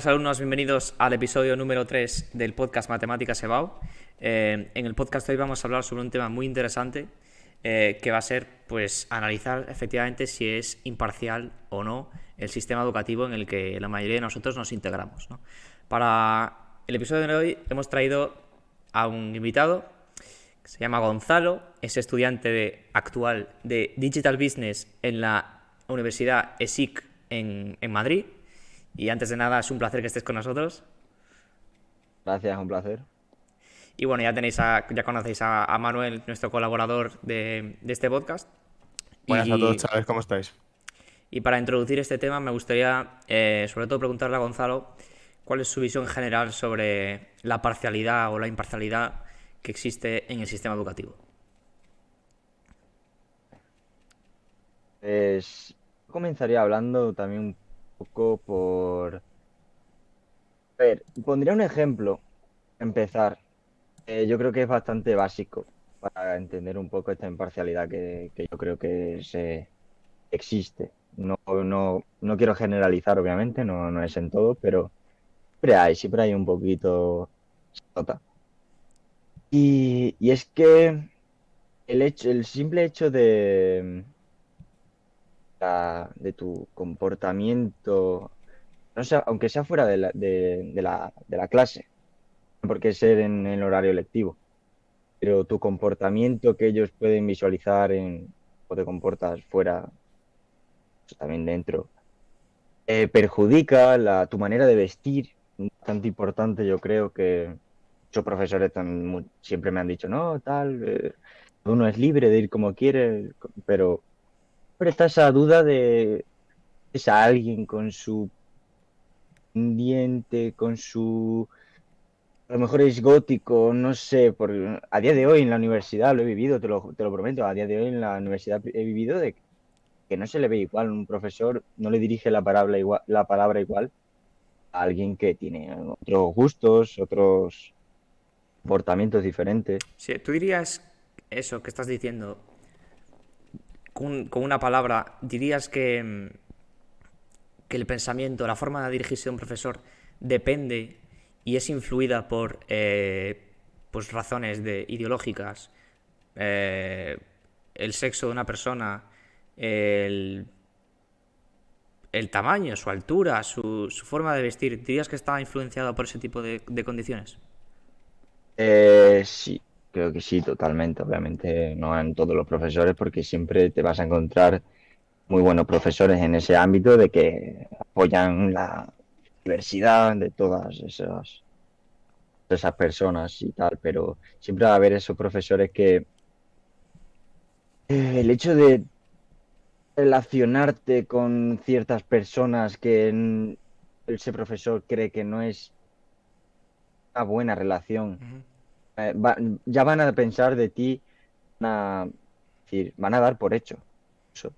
Buenas alumnos, bienvenidos al episodio número 3 del podcast Matemáticas EBAU. En el podcast de hoy vamos a hablar sobre un tema muy interesante que va a ser pues analizar efectivamente si es imparcial o no el sistema educativo en el que la mayoría de nosotros nos integramos, ¿no? Para el episodio de hoy hemos traído a un invitado que se llama Gonzalo, es estudiante actual de Digital Business en la Universidad ESIC en Madrid. Y antes de nada, es un placer que estés con nosotros. Gracias, un placer. Y bueno, ya conocéis a Manuel, nuestro colaborador de este podcast. Buenas a todos, Y, chavales, ¿cómo estáis? y para introducir este tema, me gustaría sobre todo preguntarle a Gonzalo cuál es su visión general sobre la parcialidad o la imparcialidad que existe en el sistema educativo. Pues comenzaría hablando también un poco por... A ver, pondría un ejemplo, empezar. Yo creo que es bastante básico para entender un poco esta imparcialidad que yo creo que existe. No quiero generalizar, obviamente, no es en todo, pero siempre hay un poquito... se nota. Y es que el simple hecho de tu comportamiento, no sé, aunque sea fuera de la clase, no por qué ser en el horario lectivo, pero tu comportamiento que ellos pueden visualizar en cómo te comportas fuera, pues, también dentro, perjudica tu manera de vestir, bastante importante. Yo creo que muchos profesores siempre me han dicho, no, tal, uno es libre de ir como quiere, pero siempre está esa duda de es a alguien con su diente, con su... A lo mejor es gótico, no sé, a día de hoy en la universidad lo he vivido, te lo prometo, a día de hoy en la universidad he vivido de que no se le ve igual, un profesor no le dirige la palabra igual a alguien que tiene otros gustos, otros comportamientos diferentes. Si tú dirías eso que estás diciendo con una palabra, dirías que el pensamiento, la forma de dirigirse de un profesor depende y es influida por pues razones ideológicas, eh, el sexo de una persona, el, el tamaño, su altura, su forma de vestir. ¿Dirías que está influenciada por ese tipo de condiciones? Sí, creo que sí, totalmente. Obviamente no en todos los profesores, porque siempre te vas a encontrar muy buenos profesores en ese ámbito de que apoyan la diversidad de todas esas personas y tal, pero siempre va a haber esos profesores que el hecho de relacionarte con ciertas personas que ese profesor cree que no es una buena relación, Uh-huh. ya van a pensar de ti, van a decir, van a dar por hecho eso,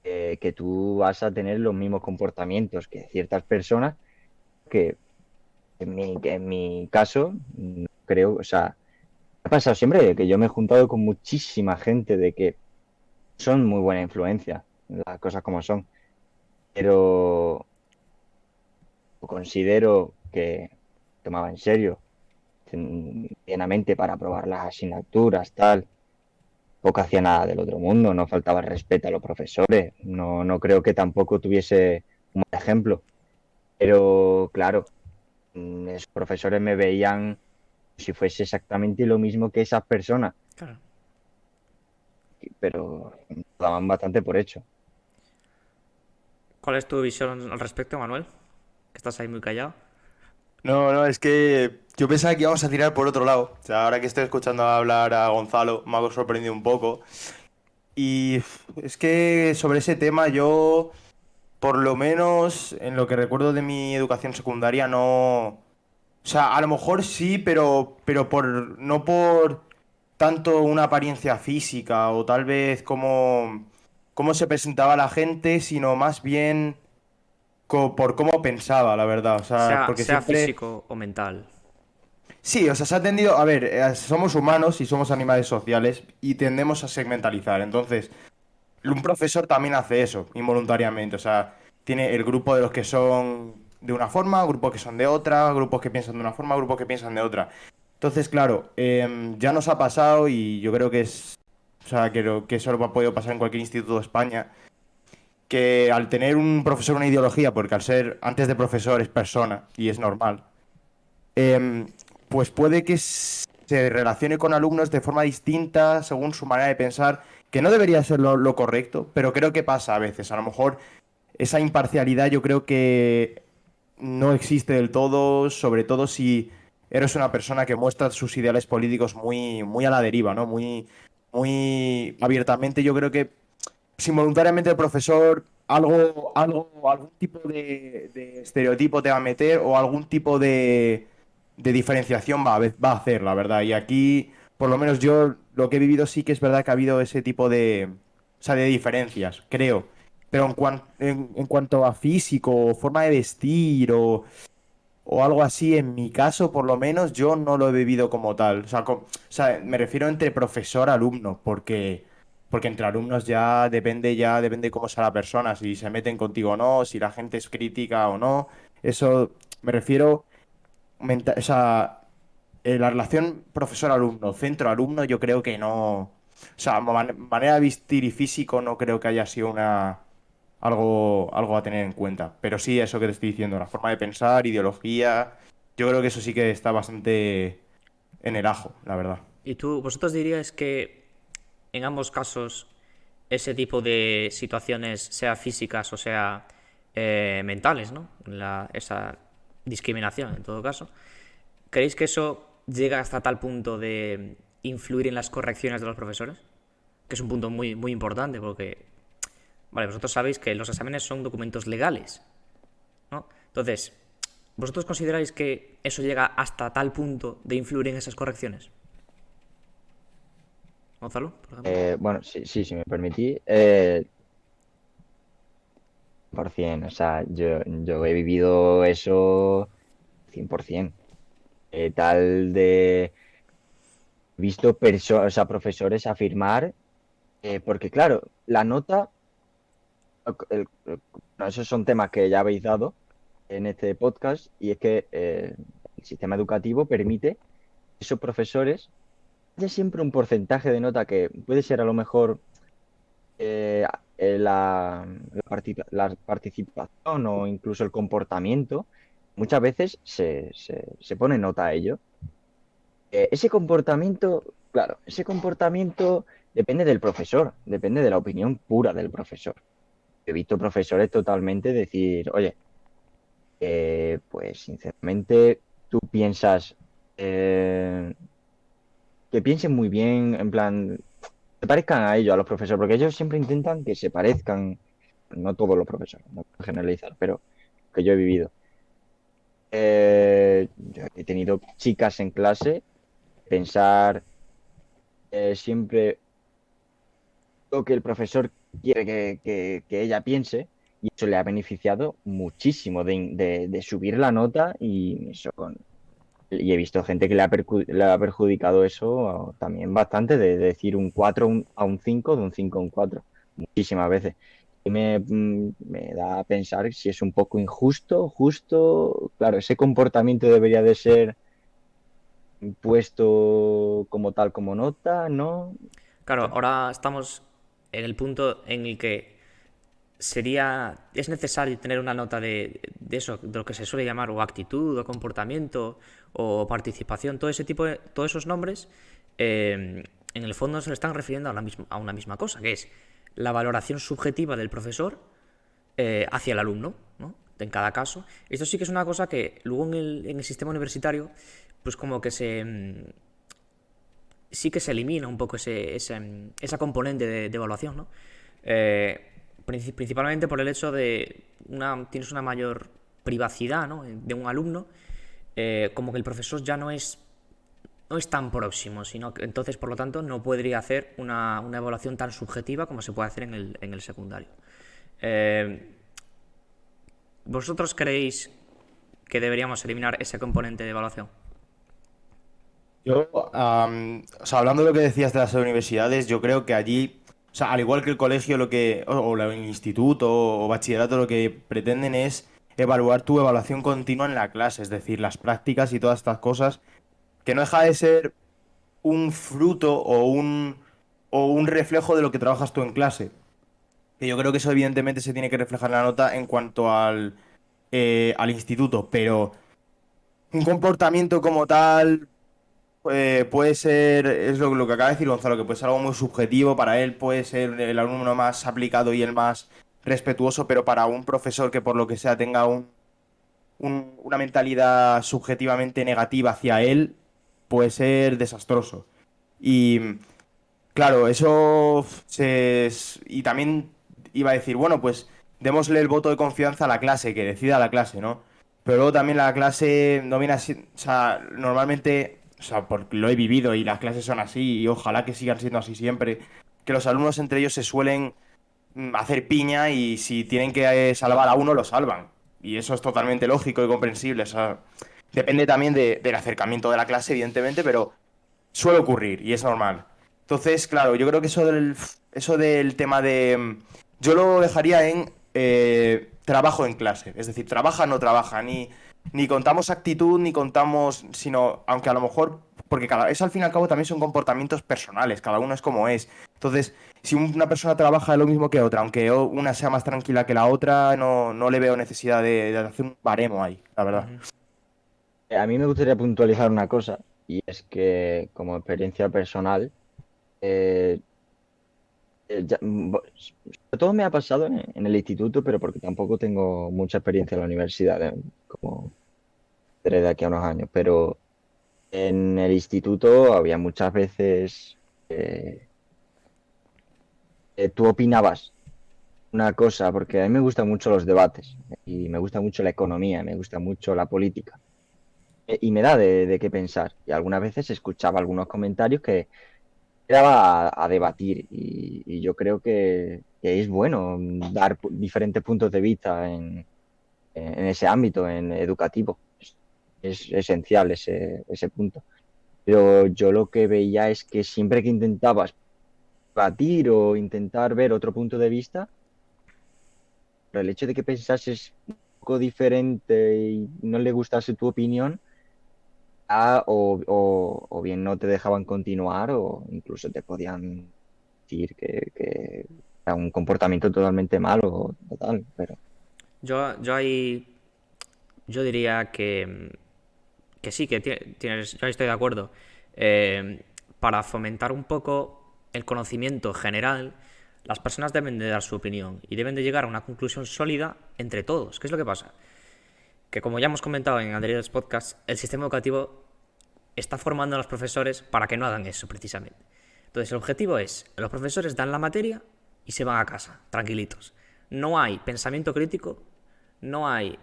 que tú vas a tener los mismos comportamientos que ciertas personas que en mi caso, no creo, o sea, ha pasado siempre que yo me he juntado con muchísima gente de que son muy buena influencia, las cosas como son, pero considero que tomaba en serio, plenamente para aprobar las asignaturas, tal. Poco hacía nada del otro mundo, no faltaba el respeto a los profesores, no creo que tampoco tuviese un buen ejemplo, pero claro, esos profesores me veían si fuese exactamente lo mismo que esas personas, Claro. pero lo daban bastante por hecho. ¿Cuál es tu visión al respecto, Manuel? Que estás ahí muy callado. No, es que yo pensaba que íbamos a tirar por otro lado. O sea, ahora que estoy escuchando hablar a Gonzalo, me ha sorprendido un poco. Y es que sobre ese tema yo, por lo menos en lo que recuerdo de mi educación secundaria, no... O sea, a lo mejor sí, pero no por tanto una apariencia física o tal vez cómo se presentaba la gente, sino más bien por cómo pensaba, la verdad. O sea, porque Sea siempre... físico o mental. Sí, o sea, se ha tendido... A ver, somos humanos y somos animales sociales y tendemos a segmentalizar. Entonces, un profesor también hace eso, involuntariamente. O sea, tiene el grupo de los que son de una forma, grupos que son de otra, grupos que piensan de una forma, grupos que piensan de otra. Entonces, claro, ya nos ha pasado y yo creo que o sea, creo que eso lo ha podido pasar en cualquier instituto de España, que al tener un profesor una ideología, porque al ser antes de profesor es persona y es normal, em, pues puede que se relacione con alumnos de forma distinta según su manera de pensar, que no debería ser lo correcto, pero creo que pasa a veces. A lo mejor esa imparcialidad yo creo que no existe del todo, sobre todo si eres una persona que muestra sus ideales políticos muy, muy a la deriva, ¿no? Muy, muy abiertamente. Yo creo que si voluntariamente el profesor algún tipo de estereotipo te va a meter o algún tipo de diferenciación va a hacer, la verdad. Y aquí, por lo menos yo lo que he vivido sí que es verdad que ha habido ese tipo o sea, de diferencias, creo. Pero en cuanto a físico, o forma de vestir o algo así, en mi caso, por lo menos, yo no lo he vivido como tal. O sea, me refiero entre profesor-alumno, porque entre alumnos ya depende cómo sea la persona, si se meten contigo o no, si la gente es crítica o no. Eso me refiero, o sea, la relación profesor-alumno, centro-alumno, yo creo que no. O sea, manera de vestir y físico no creo que haya sido algo a tener en cuenta. Pero sí, eso que te estoy diciendo, la forma de pensar, ideología, yo creo que eso sí que está bastante en el ajo, la verdad. ¿Y vosotros diríais que en ambos casos ese tipo de situaciones, sea físicas o sea mentales, ¿no? Esa discriminación, en todo caso, ¿creéis que eso llega hasta tal punto de influir en las correcciones de los profesores? Que es un punto muy, muy importante porque, vale, vosotros sabéis que los exámenes son documentos legales, ¿no? Entonces, ¿vosotros consideráis que eso llega hasta tal punto de influir en esas correcciones? Gonzalo, por ejemplo. Bueno, sí, si me permitís, 100%, o sea, yo he vivido eso 100%. Tal de visto o sea, profesores afirmar, porque claro, la nota, no, esos son temas que ya habéis dado en este podcast, y es que el sistema educativo permite que esos profesores haya siempre un porcentaje de nota que puede ser a lo mejor eh, la participación o incluso el comportamiento, muchas veces se pone nota a ello. Ese comportamiento, claro, ese comportamiento depende del profesor, depende de la opinión pura del profesor. He visto profesores totalmente decir, oye, pues sinceramente tú piensas eh, que piensen muy bien, en plan, se parezcan a ellos, a los profesores, porque ellos siempre intentan que se parezcan, no todos los profesores, no puedo generalizar, pero que yo he vivido. Yo he tenido chicas en clase pensar siempre lo que el profesor quiere que ella piense, y eso le ha beneficiado muchísimo de subir la nota, y eso y he visto gente que le ha perjudicado eso también bastante, de decir un 4 a un 5, de un 5 a un 4 muchísimas veces. Y me da a pensar si es un poco injusto, justo. Claro, ese comportamiento debería de ser puesto como tal, como nota, ¿no? Claro, ahora estamos en el punto en el que es necesario tener una nota de eso, de lo que se suele llamar o actitud, o comportamiento, o participación, todo ese tipo todos esos nombres, en el fondo se le están refiriendo a una misma cosa, que es la valoración subjetiva del profesor hacia el alumno, ¿no? En cada caso. Esto sí que es una cosa que luego en el sistema universitario, pues como que sí que se elimina un poco esa componente de evaluación, ¿no? Principalmente por el hecho de tienes una mayor privacidad, ¿no? De un alumno, como que el profesor ya no es tan próximo, sino que entonces, por lo tanto, no podría hacer una evaluación tan subjetiva como se puede hacer en el secundario. ¿Vosotros creéis que deberíamos eliminar ese componente de evaluación? Yo, o sea, hablando de lo que decías de las universidades, yo creo que allí, o sea, al igual que el colegio, o el instituto o bachillerato, lo que pretenden es evaluar tu evaluación continua en la clase, es decir, las prácticas y todas estas cosas, que no deja de ser un fruto o un reflejo de lo que trabajas tú en clase. Que yo creo que eso evidentemente se tiene que reflejar en la nota en cuanto al instituto, pero un comportamiento como tal puede ser, es lo que acaba de decir Gonzalo, que puede ser algo muy subjetivo, para él puede ser el alumno más aplicado y el más respetuoso, pero para un profesor que por lo que sea tenga una mentalidad subjetivamente negativa hacia él, puede ser desastroso. Y claro, y también iba a decir, bueno, pues démosle el voto de confianza a la clase, que decida la clase, ¿no? Pero luego también la clase no viene así, o sea, normalmente, o sea, porque lo he vivido y las clases son así y ojalá que sigan siendo así siempre, que los alumnos entre ellos se suelen hacer piña y si tienen que salvar a uno, lo salvan. Y eso es totalmente lógico y comprensible, o sea, depende también del acercamiento de la clase, evidentemente, pero suele ocurrir y es normal. Entonces, claro, yo creo que eso del tema de... Yo lo dejaría en trabajo en clase. Es decir, trabaja o no trabaja. Ni contamos actitud, ni contamos... Sino, aunque a lo mejor... Porque eso al fin y al cabo también son comportamientos personales. Cada uno es como es. Entonces, si una persona trabaja de lo mismo que otra, aunque una sea más tranquila que la otra, no le veo necesidad de hacer un baremo ahí, la verdad. Ujú. A mí me gustaría puntualizar una cosa, y es que como experiencia personal, eh, sobre todo me ha pasado en el instituto, pero porque tampoco tengo mucha experiencia en la universidad, como seré de aquí a unos años, pero en el instituto había muchas veces tú opinabas una cosa, porque a mí me gustan mucho los debates y me gusta mucho la economía, me gusta mucho la política y me da de qué pensar. Y algunas veces escuchaba algunos comentarios que era a debatir y yo creo que es bueno dar diferentes puntos de vista en ese ámbito, en educativo. Es esencial ese punto. Pero yo lo que veía es que siempre que intentabas debatir o intentar ver otro punto de vista, por el hecho de que pensases un poco diferente y no le gustase tu opinión, o bien no te dejaban continuar o incluso te podían decir que era un comportamiento totalmente malo o total, pero Yo ahí, yo diría que sí, que tienes, yo estoy de acuerdo. Para fomentar un poco el conocimiento general, las personas deben de dar su opinión y deben de llegar a una conclusión sólida entre todos. ¿Qué es lo que pasa? Que como ya hemos comentado en anteriores podcasts, el sistema educativo está formando a los profesores para que no hagan eso precisamente. Entonces el objetivo es, los profesores dan la materia y se van a casa, tranquilitos. No hay pensamiento crítico, no hay...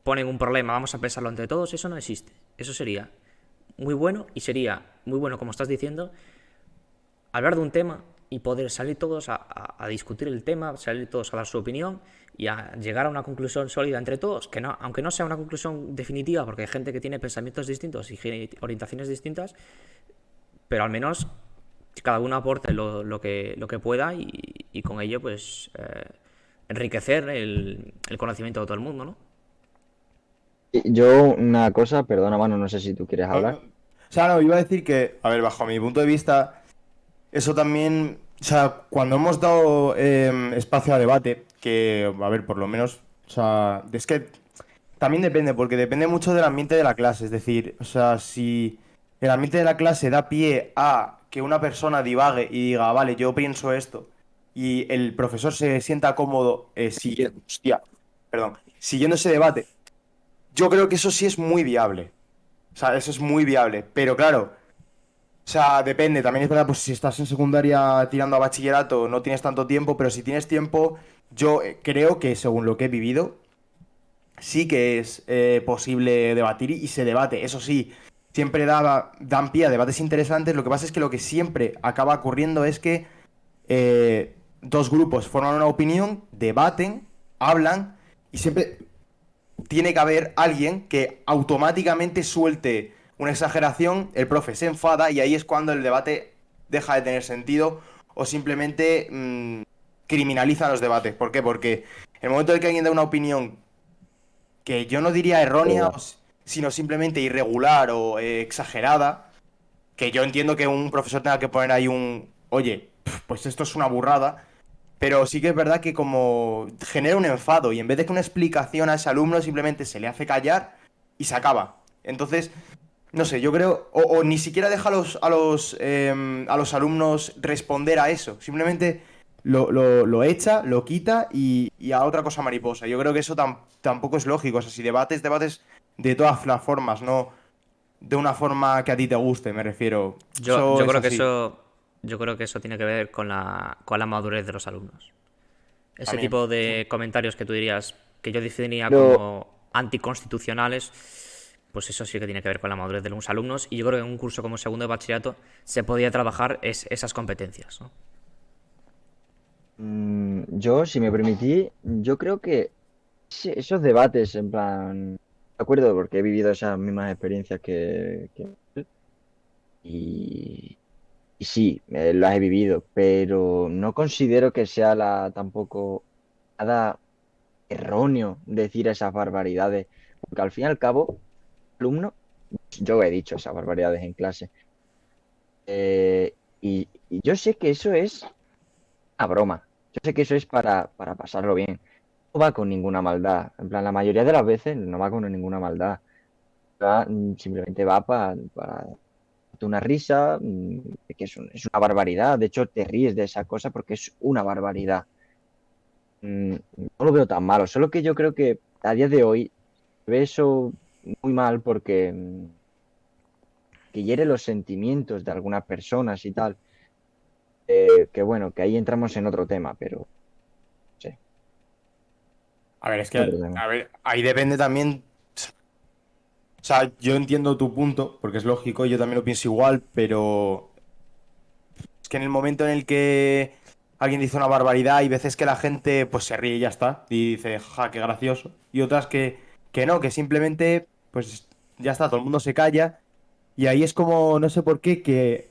ponen un problema, vamos a pensarlo entre todos, eso no existe. Eso sería muy bueno y sería muy bueno, como estás diciendo, hablar de un tema y poder salir todos a discutir el tema, salir todos a dar su opinión y a llegar a una conclusión sólida entre todos, que no, aunque no sea una conclusión definitiva, porque hay gente que tiene pensamientos distintos y orientaciones distintas, pero al menos cada uno aporte lo que pueda y con ello pues enriquecer el conocimiento de todo el mundo, ¿no? yo una cosa, perdona, mano, no sé si tú quieres O hablar. sea, no, iba a decir que, a ver, bajo mi punto de vista, eso también, o sea, cuando hemos dado espacio a debate, que, a ver, por lo menos, o sea, es que también depende, porque depende mucho del ambiente de la clase, es decir, o sea, si el ambiente de la clase da pie a que una persona divague y diga, vale, yo pienso esto, y el profesor se sienta cómodo siguiendo ese debate, yo creo que eso sí es muy viable. O sea, eso es muy viable. Pero claro, o sea, depende. También es verdad, pues si estás en secundaria tirando a bachillerato, no tienes tanto tiempo, pero si tienes tiempo, yo creo que según lo que he vivido, sí que es posible debatir y se debate. Eso sí, siempre dan pie a debates interesantes. Lo que pasa es que lo que siempre acaba ocurriendo es que dos grupos forman una opinión, debaten, hablan y siempre tiene que haber alguien que automáticamente suelte una exageración, el profe se enfada y ahí es cuando el debate deja de tener sentido o simplemente criminaliza los debates. ¿Por qué? Porque el momento en el que alguien da una opinión que yo no diría errónea, Pero, sino simplemente irregular o exagerada, que yo entiendo que un profesor tenga que poner ahí oye, pues esto es una burrada, pero sí que es verdad que como genera un enfado y en vez de que una explicación a ese alumno simplemente se le hace callar y se acaba. Entonces, no sé, yo creo, o ni siquiera deja a los alumnos responder a eso, simplemente lo echa, lo quita y a otra cosa mariposa. Yo creo que eso tampoco es lógico, o sea, si debates de todas las formas, no de una forma que a ti te guste, me refiero. Yo, Eso yo es creo que así, eso, yo creo que eso tiene que ver con la madurez de los alumnos. Ese también. tipo Sí. de comentarios que tú dirías que yo definiría pero como anticonstitucionales, pues eso sí que tiene que ver con la madurez de los alumnos. Y yo creo que en un curso como segundo de bachillerato se podía trabajar esas competencias, ¿no? yo, si me permití, yo creo que esos debates, en plan, de acuerdo, porque he vivido esas mismas experiencias que él, y, y sí, las he vivido, pero no considero que sea tampoco nada erróneo decir esas barbaridades, porque al fin y al cabo, alumno, yo he dicho esas barbaridades en clase, y yo sé que eso es una broma, yo sé que eso es para pasarlo bien, no va con ninguna maldad, en plan, la mayoría de las veces no va con ninguna maldad, simplemente va para darte una risa, que es una barbaridad, de hecho te ríes de esa cosa porque es una barbaridad. No lo veo tan malo, solo que yo creo que a día de hoy ve eso muy mal porque que hiere los sentimientos de algunas personas y tal, que bueno, que ahí entramos en otro tema, pero sí, A ver, es en otro que, tema. a ver, ahí depende también. O sea, yo entiendo tu punto, porque es lógico, yo también lo pienso igual, pero es que en el momento en el que alguien dice una barbaridad, hay veces que la gente pues se ríe y ya está, y dice, ja, qué gracioso. Y otras que no, que simplemente, pues ya está, todo el mundo se calla, y ahí es como, no sé por qué, que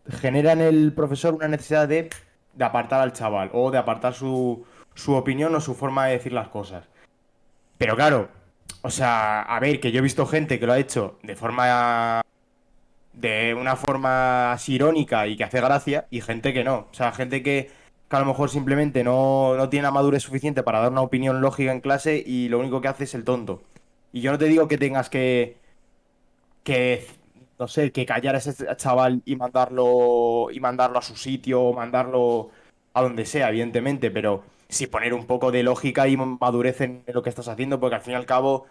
genera en el profesor una necesidad de apartar al chaval, o de apartar su opinión o su forma de decir las cosas. Pero claro, o sea, a ver, que yo he visto gente que lo ha hecho de una forma así irónica y que hace gracia, y gente que no. O sea, gente que a lo mejor simplemente no tiene la madurez suficiente para dar una opinión lógica en clase y lo único que hace es el tonto. Y yo no te digo que tengas que, no sé, que callar a ese chaval y mandarlo a su sitio o mandarlo a donde sea, evidentemente, pero sí poner un poco de lógica y madurez en lo que estás haciendo, porque al fin y al cabo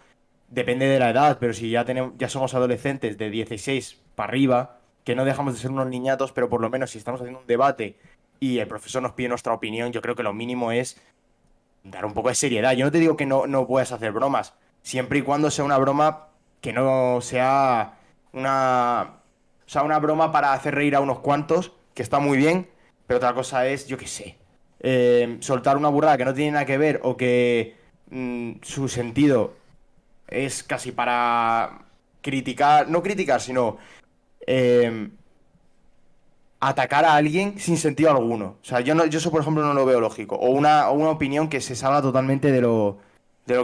depende de la edad, pero si ya somos adolescentes de 16 para arriba, que no dejamos de ser unos niñatos, pero por lo menos si estamos haciendo un debate y el profesor nos pide nuestra opinión, yo creo que lo mínimo es dar un poco de seriedad. Yo no te digo que no puedas hacer bromas, siempre y cuando sea una broma que no sea una broma para hacer reír a unos cuantos, que está muy bien, pero otra cosa es, yo qué sé, soltar una burrada que no tiene nada que ver o que su sentido es casi para criticar, no criticar, sino eh, atacar a alguien sin sentido alguno. O sea, yo eso, por ejemplo, no lo veo lógico. O una opinión que se salga totalmente de lo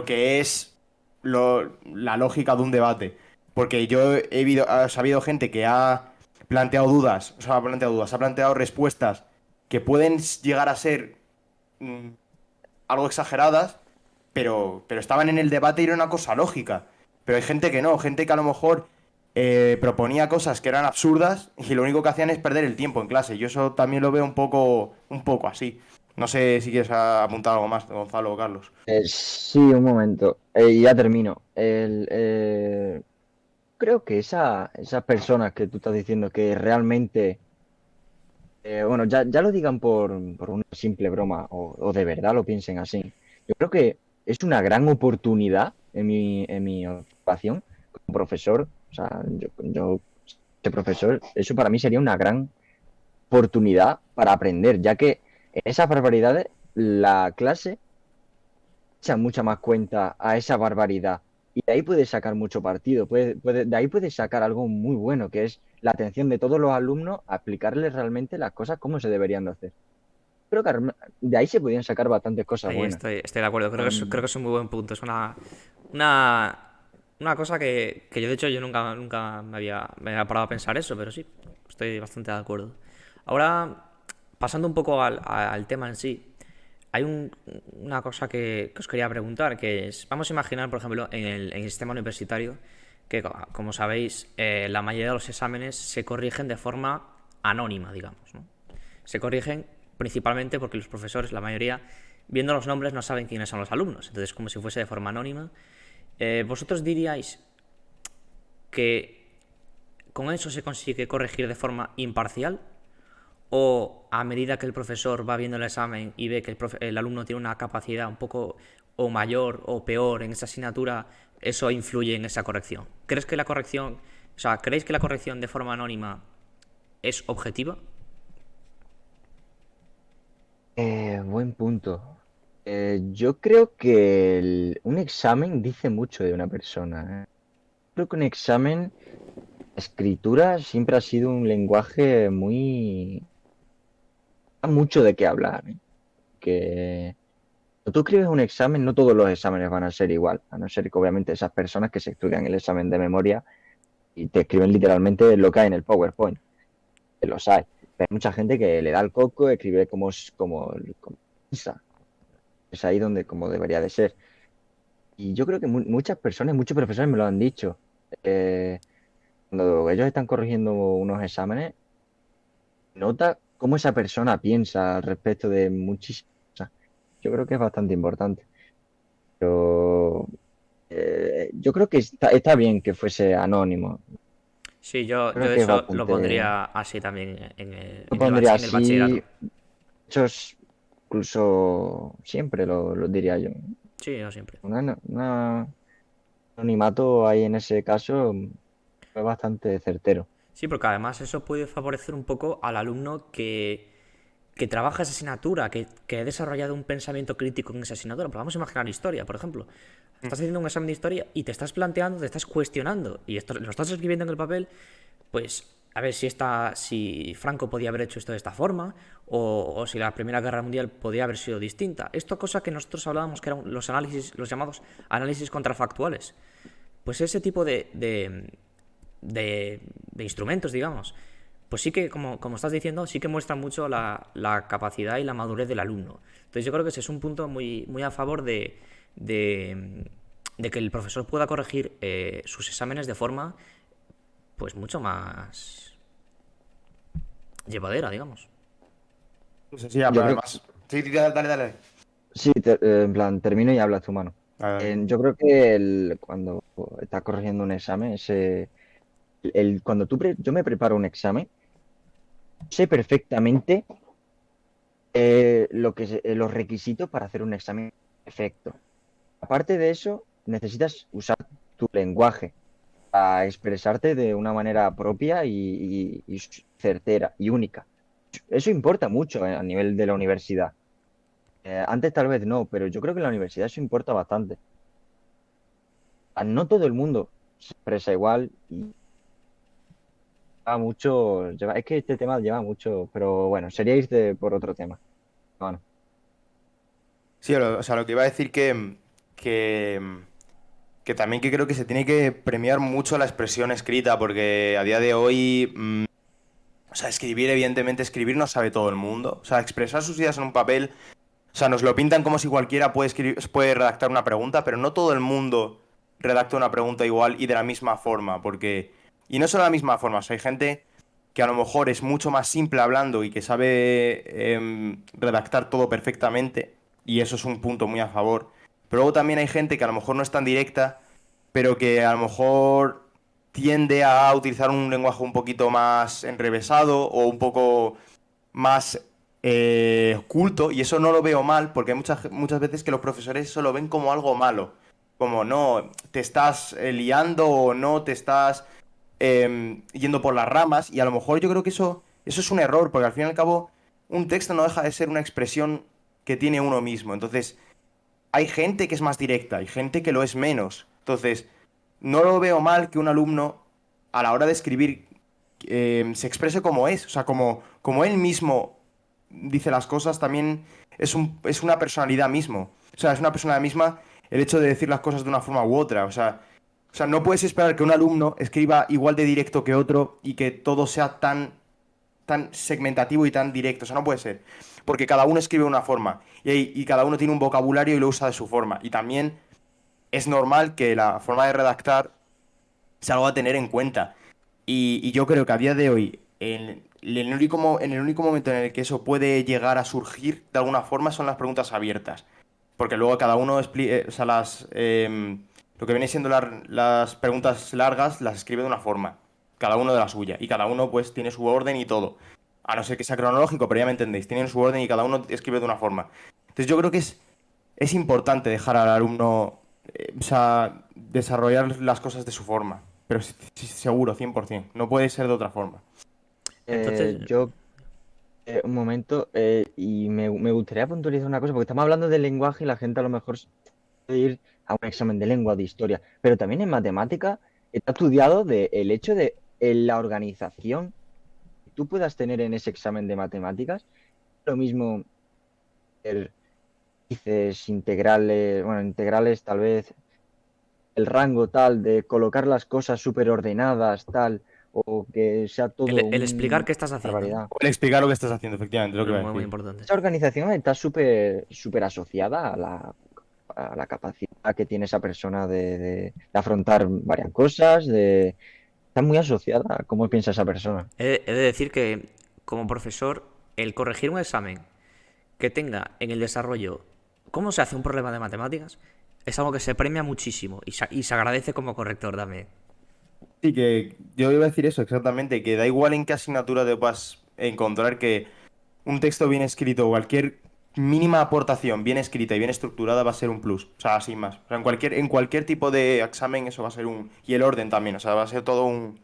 que es la lógica de un debate. Porque yo he sabido gente que ha planteado dudas, o sea, ha planteado respuestas que pueden llegar a ser mm, algo exageradas, pero estaban en el debate y era una cosa lógica. Pero hay gente que no, gente que a lo mejor proponía cosas que eran absurdas y lo único que hacían es perder el tiempo en clase. Yo eso también lo veo un poco así. No sé si quieres apuntar algo más, Gonzalo o Carlos. Sí, un momento, y ya termino. Creo que esas personas que tú estás diciendo que realmente, bueno, ya lo digan por una simple broma o de verdad lo piensen así. Yo creo que es una gran oportunidad en mi observación como profesor. O sea, yo, de profesor, eso para mí sería una gran oportunidad para aprender, ya que en esas barbaridades la clase echa mucha más cuenta a esa barbaridad y de ahí puedes sacar mucho partido, de ahí puedes sacar algo muy bueno, que es la atención de todos los alumnos a explicarles realmente las cosas como se deberían de hacer. Creo que de ahí se podían sacar bastantes cosas Ahí buenas. estoy de acuerdo, creo que es un muy buen punto. Es una, una cosa que yo, de hecho, yo nunca me había parado a pensar eso, pero sí, estoy bastante de acuerdo. Ahora, pasando un poco al tema en sí, hay una cosa que os quería preguntar, que es, vamos a imaginar, por ejemplo, en el sistema universitario, que como sabéis, la mayoría de los exámenes se corrigen de forma anónima, digamos, ¿no? Se corrigen principalmente porque los profesores, la mayoría, viendo los nombres, no saben quiénes son los alumnos. Entonces, como si fuese de forma anónima. ¿Vosotros diríais que con eso se consigue corregir de forma imparcial? ¿O a medida que el profesor va viendo el examen y ve que el alumno tiene una capacidad un poco o mayor o peor en esa asignatura, eso influye en esa corrección? ¿Creéis que la corrección de forma anónima es objetiva? Buen punto. Yo creo que un examen dice mucho de una persona, ¿eh? Creo que un examen, la escritura siempre ha sido un lenguaje muy... da mucho de qué hablar, ¿eh? Que cuando tú escribes un examen, no todos los exámenes van a ser igual, a no ser que obviamente esas personas que se estudian el examen de memoria y te escriben literalmente lo que hay en el PowerPoint, que los hay. Pero hay mucha gente que le da el coco, escribe como piensa. Es ahí donde como debería de ser. Y yo creo que muchas personas, muchos profesores me lo han dicho. eh, Cuando ellos están corrigiendo unos exámenes, nota cómo esa persona piensa al respecto de muchísimas cosas. Yo creo que es bastante importante. Pero yo creo que está bien que fuese anónimo. Sí, yo Creo de que es hecho lo bastante. pondría así también en el, Lo en el, pondría en el bachillerato. así. Muchos, incluso siempre lo diría yo. Sí, yo siempre. Un anonimato ahí en ese caso fue bastante certero. Sí, porque además eso puede favorecer un poco al alumno que trabaja esa asignatura, que ha desarrollado un pensamiento crítico en esa asignatura. Pero vamos a imaginar historia, por ejemplo. Estás haciendo un examen de historia y te estás planteando, te estás cuestionando, y esto lo estás escribiendo en el papel, pues a ver si Franco podía haber hecho esto de esta forma, o si la Primera Guerra Mundial podía haber sido distinta. Esto cosa que nosotros hablábamos que eran los análisis, los llamados análisis contrafactuales. Pues ese tipo de instrumentos, digamos, pues sí que, como estás diciendo, sí que muestran mucho la capacidad y la madurez del alumno. Entonces yo creo que ese es un punto muy a favor de que el profesor pueda corregir sus exámenes de forma pues mucho más llevadera, digamos. No sé si ya, Yo pero creo, además. Sí, dale. sí, en plan, termino y hablas tú, mano. Dale. Yo creo que cuando estás corrigiendo un examen, cuando yo me preparo un examen, sé perfectamente los requisitos para hacer un examen perfecto. Aparte de eso, necesitas usar tu lenguaje para expresarte de una manera propia y certera y única. Eso importa mucho a nivel de la universidad. Antes tal vez no, pero yo creo que en la universidad eso importa bastante. No todo el mundo se expresa igual y es que este tema lleva mucho, pero bueno, sería irte por otro tema. Bueno, Sí, o sea, lo que iba a decir que, que también que creo que se tiene que premiar mucho la expresión escrita, porque a día de hoy, o sea, escribir, evidentemente, escribir no sabe todo el mundo. O sea, expresar sus ideas en un papel, o sea, nos lo pintan como si cualquiera puede redactar una pregunta, pero no todo el mundo redacta una pregunta igual y de la misma forma, porque... Y no solo de la misma forma, o sea, hay gente que a lo mejor es mucho más simple hablando y que sabe redactar todo perfectamente, y eso es un punto muy a favor. Pero luego también hay gente que a lo mejor no es tan directa, pero que a lo mejor tiende a utilizar un lenguaje un poquito más enrevesado o un poco más culto, y eso no lo veo mal, porque hay muchas veces que los profesores eso lo ven como algo malo, como no, te estás liando o no te estás yendo por las ramas, y a lo mejor yo creo que eso es un error, porque al fin y al cabo un texto no deja de ser una expresión que tiene uno mismo. Entonces, hay gente que es más directa, hay gente que lo es menos. Entonces, no lo veo mal que un alumno, a la hora de escribir, se exprese como es, o sea, como él mismo dice las cosas también es una personalidad mismo. O sea, es una personalidad misma el hecho de decir las cosas de una forma u otra. O sea, no puedes esperar que un alumno escriba igual de directo que otro y que todo sea tan segmentativo y tan directo. O sea, no puede ser. Porque cada uno escribe de una forma y cada uno tiene un vocabulario y lo usa de su forma. Y también es normal que la forma de redactar sea algo a tener en cuenta. Y yo creo que a día de hoy, en el único momento en el que eso puede llegar a surgir de alguna forma son las preguntas abiertas. Porque luego cada uno o sea, lo que viene siendo las preguntas largas las escribe de una forma. Cada uno de la suya. Y cada uno pues tiene su orden y todo. A no ser que sea cronológico, pero ya me entendéis. Tienen su orden y cada uno escribe de una forma. Entonces yo creo que es importante dejar al alumno, o sea, desarrollar las cosas de su forma. Pero seguro, 100%. No puede ser de otra forma. Entonces, Yo, un momento, y me gustaría puntualizar una cosa, porque estamos hablando del lenguaje y la gente a lo mejor puede ir a un examen de lengua, de historia, pero también en matemática está estudiado el hecho de la organización que tú puedas tener en ese examen de matemáticas. Lo mismo, el, dices integrales, bueno, integrales tal vez, el rango tal de colocar las cosas súper ordenadas, tal, o que sea todo el explicar una qué estás haciendo, ¿no? barbaridad. O el explicar lo que estás haciendo, efectivamente, es lo que iba a Muy, muy decir. importante. Esa organización está súper asociada a la capacidad que tiene esa persona de afrontar varias cosas, está muy asociada a cómo piensa esa persona. He de decir que, como profesor, el corregir un examen que tenga en el desarrollo cómo se hace un problema de matemáticas es algo que se premia muchísimo y se agradece como corrector también. Sí, que yo iba a decir eso exactamente, que da igual en qué asignatura te puedas encontrar que un texto bien escrito o cualquier mínima aportación bien escrita y bien estructurada va a ser un plus, o sea, sin más. O sea, en cualquier tipo de examen eso va a ser un... Y el orden también, o sea, va a ser todo un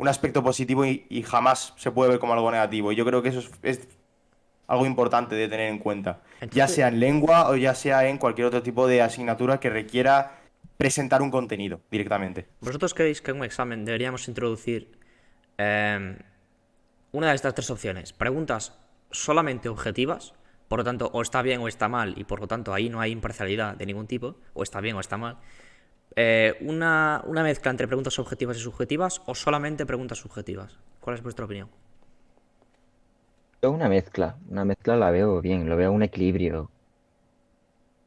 aspecto positivo y jamás se puede ver como algo negativo. Y yo creo que eso es algo importante de tener en cuenta, ya Entonces, sea en lengua o ya sea en cualquier otro tipo de asignatura que requiera presentar un contenido directamente. ¿vosotros creéis que en un examen deberíamos introducir eh, una de estas tres opciones? Preguntas solamente objetivas, por lo tanto, o está bien o está mal, y por lo tanto ahí no hay imparcialidad de ningún tipo, o está bien o está mal. Una mezcla entre preguntas objetivas y subjetivas, o solamente preguntas subjetivas. ¿Cuál es vuestra opinión? Yo una mezcla la veo bien, lo veo un equilibrio.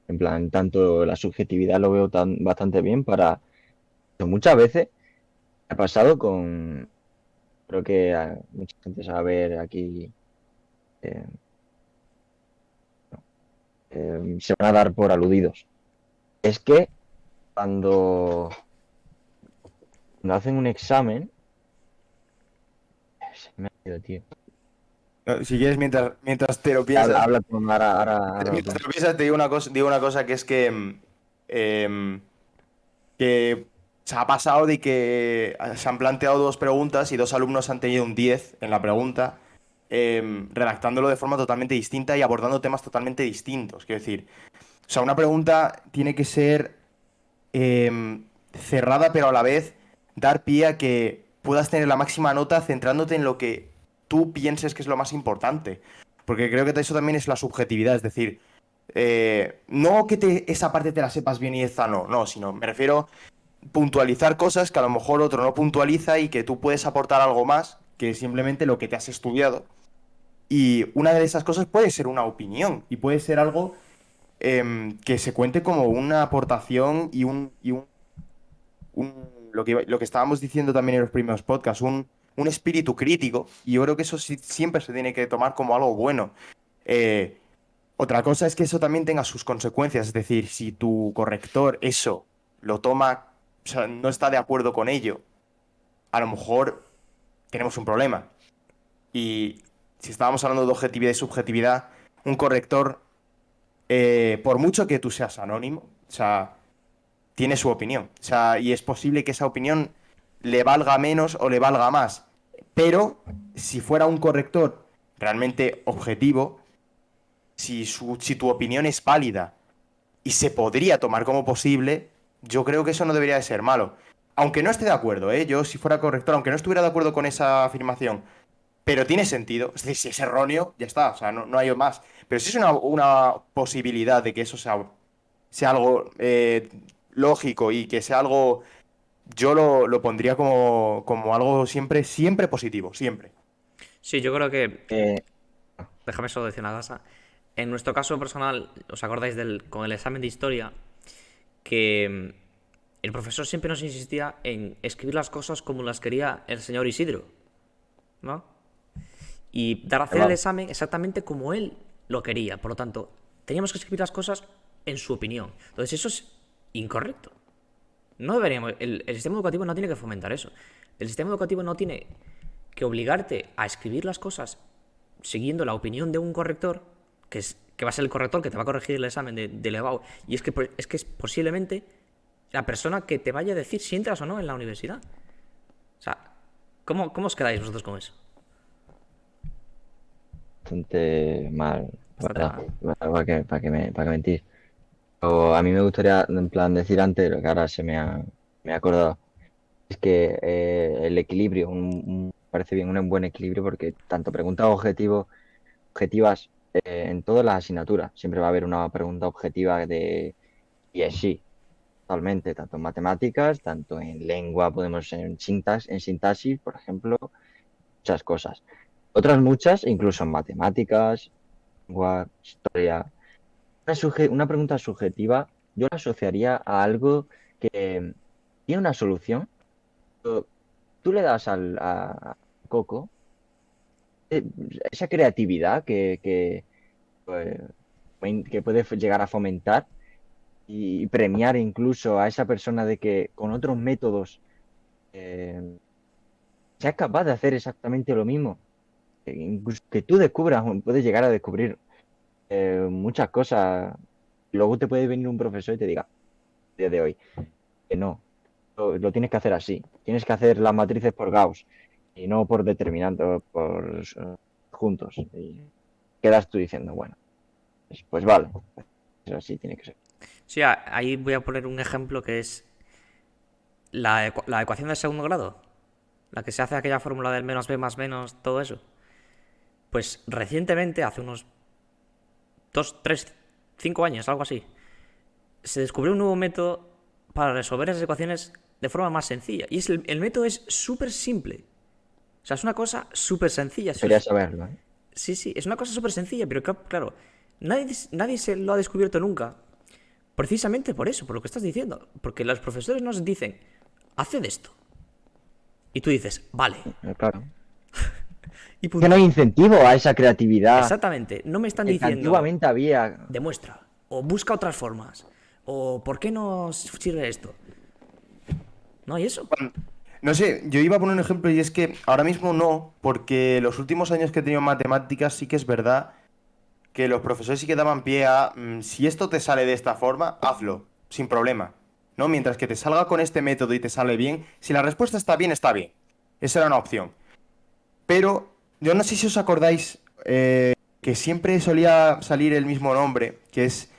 En plan, tanto la subjetividad lo veo bastante bien para... Muchas veces ha pasado con... Creo que mucha gente sabe ver aquí... eh, se van a dar por aludidos. Es que cuando, cuando hacen un examen... Se me ha ido, tío. No, si quieres, mientras te lo Habla, piensas, habla tú, ahora lo mientras te pienso. lo piensas, te digo una cosa que es em, que se ha pasado de que se han planteado dos preguntas y dos alumnos han tenido un 10 en la pregunta, redactándolo de forma totalmente distinta y abordando temas totalmente distintos. Quiero decir, o sea, una pregunta tiene que ser cerrada, pero a la vez dar pie a que puedas tener la máxima nota centrándote en lo que tú pienses que es lo más importante. Porque creo que eso también es la subjetividad, es decir, no que esa parte te la sepas bien y esa no, sino me refiero puntualizar cosas que a lo mejor otro no puntualiza y que tú puedes aportar algo más que simplemente lo que te has estudiado. Y una de esas cosas puede ser una opinión y puede ser algo que se cuente como una aportación lo que estábamos diciendo también en los primeros podcasts, un espíritu crítico. Y yo creo que eso siempre se tiene que tomar como algo bueno. Eh, Otra cosa es que eso también tenga sus consecuencias, es decir, si tu corrector eso lo toma, o sea, no está de acuerdo con ello, a lo mejor tenemos un problema. Y si estábamos hablando de objetividad y subjetividad, un corrector, por mucho que tú seas anónimo, o sea, tiene su opinión. O sea, y es posible que esa opinión le valga menos o le valga más. Pero si fuera un corrector realmente objetivo, si tu opinión es válida y se podría tomar como posible, yo creo que eso no debería de ser malo. Aunque no esté de acuerdo, ¿eh? Yo, si fuera corrector, aunque no estuviera de acuerdo con esa afirmación, pero tiene sentido. Es decir, si es erróneo, ya está, o sea, no hay más. Pero si es una posibilidad de que eso sea algo lógico y que sea algo, yo lo pondría como algo siempre positivo, siempre. Sí, yo creo que, Eh, déjame solo decir una cosa. En nuestro caso personal, ¿os acordáis con el examen de historia? Que el profesor siempre nos insistía en escribir las cosas como las quería el señor Isidro, ¿no? Y dar a hacer el Vale. examen exactamente como él lo quería. Por lo tanto, teníamos que escribir las cosas en su opinión. Entonces, eso es incorrecto. No deberíamos. El sistema educativo no tiene que fomentar eso. El sistema educativo no tiene que obligarte a escribir las cosas siguiendo la opinión de un corrector, que va a ser el corrector que te va a corregir el examen de EBAU. Y es que es posiblemente la persona que te vaya a decir si entras o no en la universidad. O sea, ¿cómo os quedáis vosotros con eso? Bastante mal, la Bastante verdad. mal. ¿Para qué mentir? O a mí me gustaría, en plan, decir antes, lo que ahora me ha acordado, es que el equilibrio, parece bien un buen equilibrio, porque tanto preguntas objetivas en todas las asignaturas, siempre va a haber una pregunta objetiva de y es sí, totalmente, tanto en matemáticas, tanto en lengua, podemos en sintaxis, por ejemplo, muchas cosas. Otras muchas, incluso en matemáticas, lengua, historia. Una pregunta subjetiva, yo la asociaría a algo que tiene una solución. Pero tú le das a Coco eh, esa creatividad pues, que puede llegar a fomentar y premiar incluso a esa persona de que con otros métodos eh, seas capaz de hacer exactamente lo mismo. Incluso que tú descubras, puedes llegar a descubrir muchas cosas. Luego te puede venir un profesor y te diga, a día de hoy, que no, lo tienes que hacer así. Tienes que hacer las matrices por Gauss y no por determinantes, por juntos. Y quedas tú diciendo, bueno, pues vale, eso así tiene que ser. Sí, ahí voy a poner un ejemplo que es la ecuación de segundo grado. La que se hace aquella fórmula del menos b más menos, todo eso. Pues recientemente, hace unos 2, 3, 5 años, algo así, se descubrió un nuevo método para resolver esas ecuaciones de forma más sencilla. Y el método es súper simple. O sea, es una cosa súper sencilla. Quería saberlo, ¿eh? Sí, sí, es una cosa súper sencilla, pero claro, nadie se lo ha descubierto nunca. Precisamente por eso, por lo que estás diciendo. Porque los profesores nos dicen, haced esto. Y tú dices, vale. Claro. Y Que no hay punto. incentivo a esa creatividad Exactamente. No me están que diciendo, antiguamente había. demuestra. O busca otras formas. O ¿por qué no sirve esto? No hay eso. No sé, yo iba a poner un ejemplo y es que ahora mismo no, porque los últimos años que he tenido en matemáticas sí que es verdad que los profesores sí que daban pie a, si esto te sale de esta forma, hazlo, sin problema, ¿no? Mientras que te salga con este método y te sale bien, si la respuesta está bien, está bien. Esa era una opción. Pero yo no sé si os acordáis que siempre solía salir el mismo nombre, que es...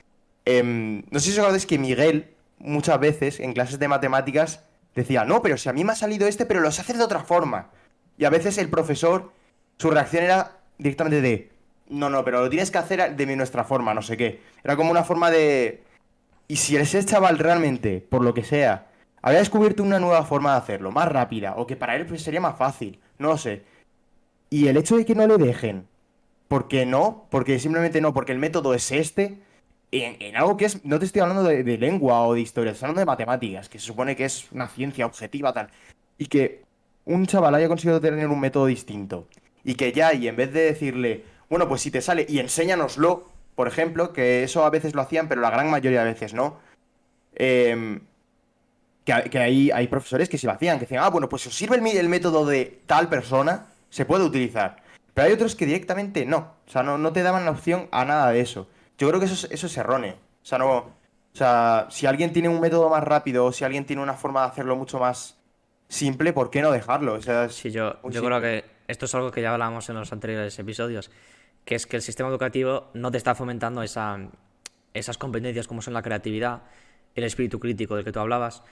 no sé si os acordáis que Miguel muchas veces en clases de matemáticas decía, no, pero si a mí me ha salido este, pero lo sé hacer de otra forma. Y a veces el profesor, su reacción era directamente de, no, pero lo tienes que hacer de nuestra forma, no sé qué. Era como una forma de... Y si ese chaval realmente, por lo que sea, había descubierto una nueva forma de hacerlo, más rápida, o que para él pues, sería más fácil, no lo sé. Y el hecho de que no le dejen, ¿por qué no? Porque simplemente no, porque el método es este, en algo que es, no te estoy hablando de lengua o de historia, estoy hablando de matemáticas, que se supone que es una ciencia objetiva tal, y que un chaval haya conseguido tener un método distinto, y que ya, y en vez de decirle, bueno, pues si te sale, y enséñanoslo, por ejemplo, que eso a veces lo hacían, pero la gran mayoría de veces no, em, que hay profesores que sí lo hacían, que decían, bueno, pues si os sirve el método de tal persona, se puede utilizar. Pero hay otros que directamente no. O sea, no te daban la opción a nada de eso. Yo creo que eso es erróneo. O sea, no. O sea, si alguien tiene un método más rápido o si alguien tiene una forma de hacerlo mucho más simple, ¿por qué no dejarlo? O sea, es Sí, yo, muy yo creo simple. que esto es algo que ya hablábamos en los anteriores episodios, que es que el sistema educativo no te está fomentando esas competencias como son la creatividad, el espíritu crítico del que tú hablabas,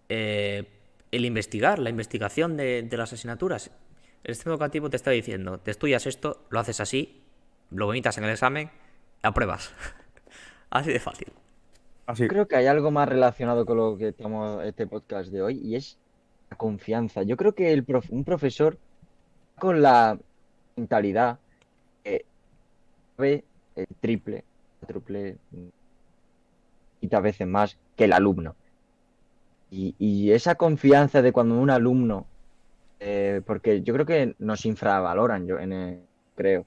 el investigar, la investigación de las asignaturas. El sistema educativo te está diciendo, te estudias esto, lo haces así, lo vomitas en el examen, apruebas. Así de fácil. Así. Creo que hay algo más relacionado con lo que estamos este podcast de hoy y es la confianza. Yo creo que un profesor con la mentalidad que ve el triple, cuádruple, quizás veces más que el alumno. Y esa confianza de cuando un alumno, porque yo creo que nos infravaloran, creo.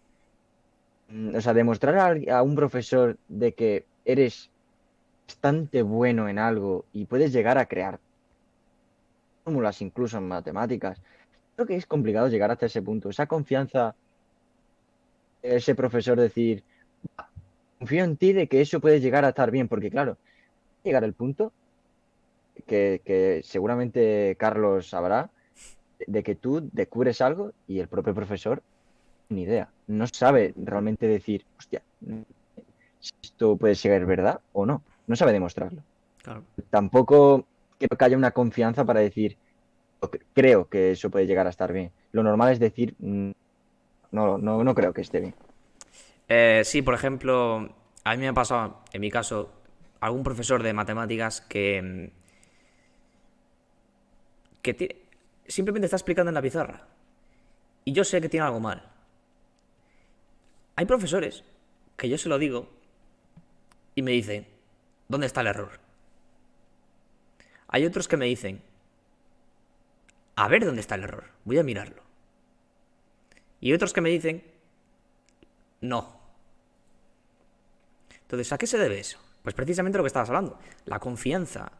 O sea, demostrar a un profesor de que eres bastante bueno en algo y puedes llegar a crear fórmulas incluso en matemáticas. Creo que es complicado llegar hasta ese punto. Esa confianza, ese profesor decir, confío en ti de que eso puede llegar a estar bien, porque claro, llegar al punto que seguramente Carlos sabrá, de que tú descubres algo y el propio profesor, ni idea, no sabe realmente decir, hostia, si esto puede ser verdad o no, no sabe demostrarlo. Claro. Tampoco creo que haya una confianza para decir, creo que eso puede llegar a estar bien. Lo normal es decir, no creo que esté bien. Sí, por ejemplo, a mí me ha pasado, en mi caso, algún profesor de matemáticas que simplemente está explicando en la pizarra. Y yo sé que tiene algo mal. Hay profesores que yo se lo digo y me dicen, ¿dónde está el error? Hay otros que me dicen, a ver dónde está el error, voy a mirarlo. Y otros que me dicen, no. Entonces, ¿a qué se debe eso? Pues precisamente lo que estabas hablando, la confianza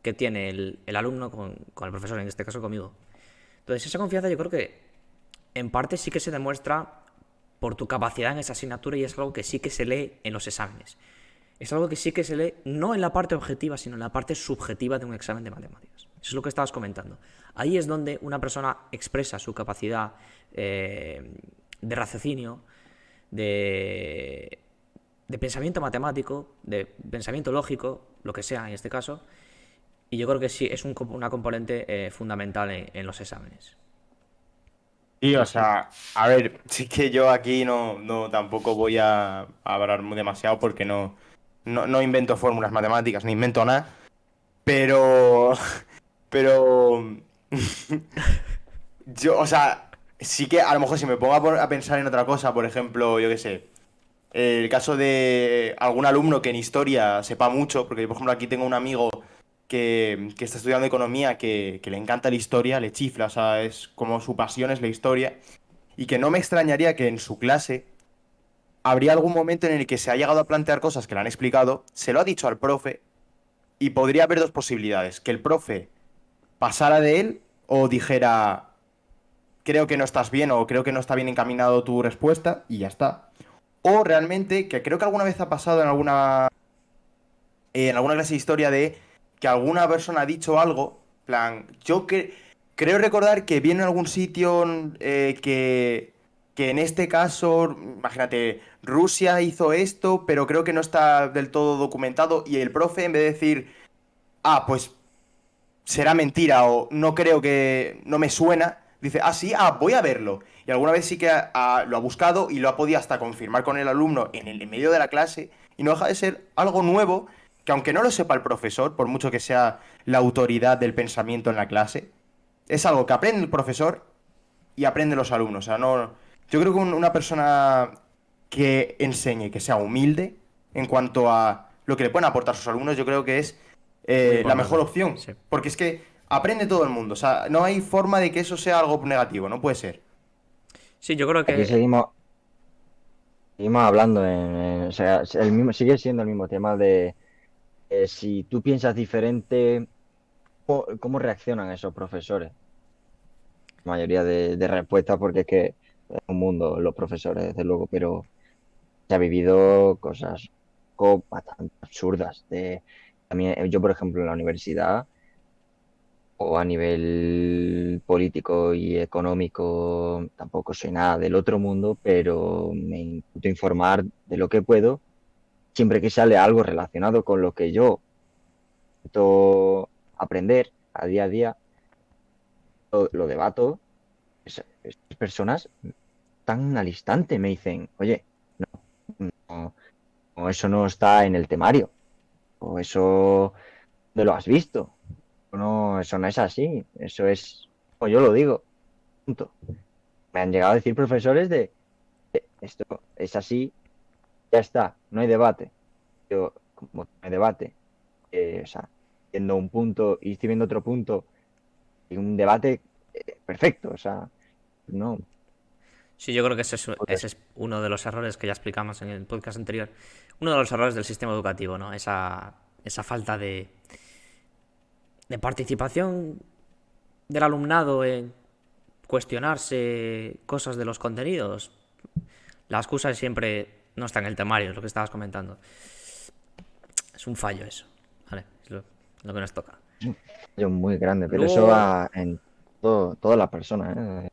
que tiene el alumno con el profesor, en este caso conmigo. Entonces, esa confianza yo creo que en parte sí que se demuestra por tu capacidad en esa asignatura y es algo que sí que se lee en los exámenes. Es algo que sí que se lee no en la parte objetiva, sino en la parte subjetiva de un examen de matemáticas. Eso es lo que estabas comentando. Ahí es donde una persona expresa su capacidad de raciocinio, de pensamiento matemático, de pensamiento lógico, lo que sea en este caso. Y yo creo que sí, es una componente fundamental en los exámenes. Sí, o Sí, sí. sea, a ver, sí que yo aquí no tampoco voy a hablar demasiado porque no invento fórmulas matemáticas, ni invento nada, pero, pero, yo, o sea, sí que a lo mejor si me pongo a pensar en otra cosa, por ejemplo, yo qué sé, el caso de algún alumno que en historia sepa mucho, porque yo, por ejemplo, aquí tengo un amigo que está estudiando economía, que le encanta la historia, le chifla, o sea, es como su pasión es la historia, y que no me extrañaría que en su clase habría algún momento en el que se ha llegado a plantear cosas que le han explicado, se lo ha dicho al profe, y podría haber dos posibilidades, que el profe pasara de él o dijera, creo que no estás bien o creo que no está bien encaminado tu respuesta, y ya está. O realmente, que creo que alguna vez ha pasado en alguna clase de historia de que alguna persona ha dicho algo, plan, creo recordar que viene en algún sitio que en este caso, imagínate, Rusia hizo esto, pero creo que no está del todo documentado y el profe en vez de decir, pues será mentira o no creo que no me suena, dice, sí, voy a verlo. Y alguna vez sí que lo ha buscado y lo ha podido hasta confirmar con el alumno en medio de la clase y no deja de ser algo nuevo que aunque no lo sepa el profesor, por mucho que sea la autoridad del pensamiento en la clase, es algo que aprende el profesor y aprende los alumnos. O sea, no, yo creo que una persona que enseñe, que sea humilde en cuanto a lo que le pueden aportar sus alumnos, yo creo que es Muy la mejor importante. opción. Sí. Porque es que aprende todo el mundo. O sea, no hay forma de que eso sea algo negativo, no puede ser. Sí, yo creo Aquí que seguimos hablando o sea, sigue siendo el mismo tema de si tú piensas diferente, ¿cómo reaccionan esos profesores? La mayoría de respuestas, porque es que es un mundo los profesores, desde luego, pero se ha vivido cosas bastante absurdas. También, yo, por ejemplo, en la universidad o a nivel político y económico, tampoco soy nada del otro mundo, pero me intento informar de lo que puedo, siempre que sale algo relacionado con lo que yo intento aprender a día, lo debato. estas personas tan al instante me dicen, oye, no, no, eso no está en el temario, o eso no lo has visto, no, eso no es así, eso es, como yo lo digo, punto. Me han llegado a decir profesores de, esto es así, ya está, no hay debate. Yo, como no hay debate, o sea, viendo un punto y estoy viendo otro punto, y un debate perfecto, o sea, no. Sí, yo creo que ese es uno de los errores que ya explicamos en el podcast anterior. Uno de los errores del sistema educativo, ¿no? Esa falta de participación del alumnado en cuestionarse cosas de los contenidos. La excusa siempre no está en el temario, es lo que estabas comentando. Es un fallo eso, ¿vale? Es lo que nos toca. Es un fallo muy grande, pero eso Luego, va en todas las personas, ¿eh?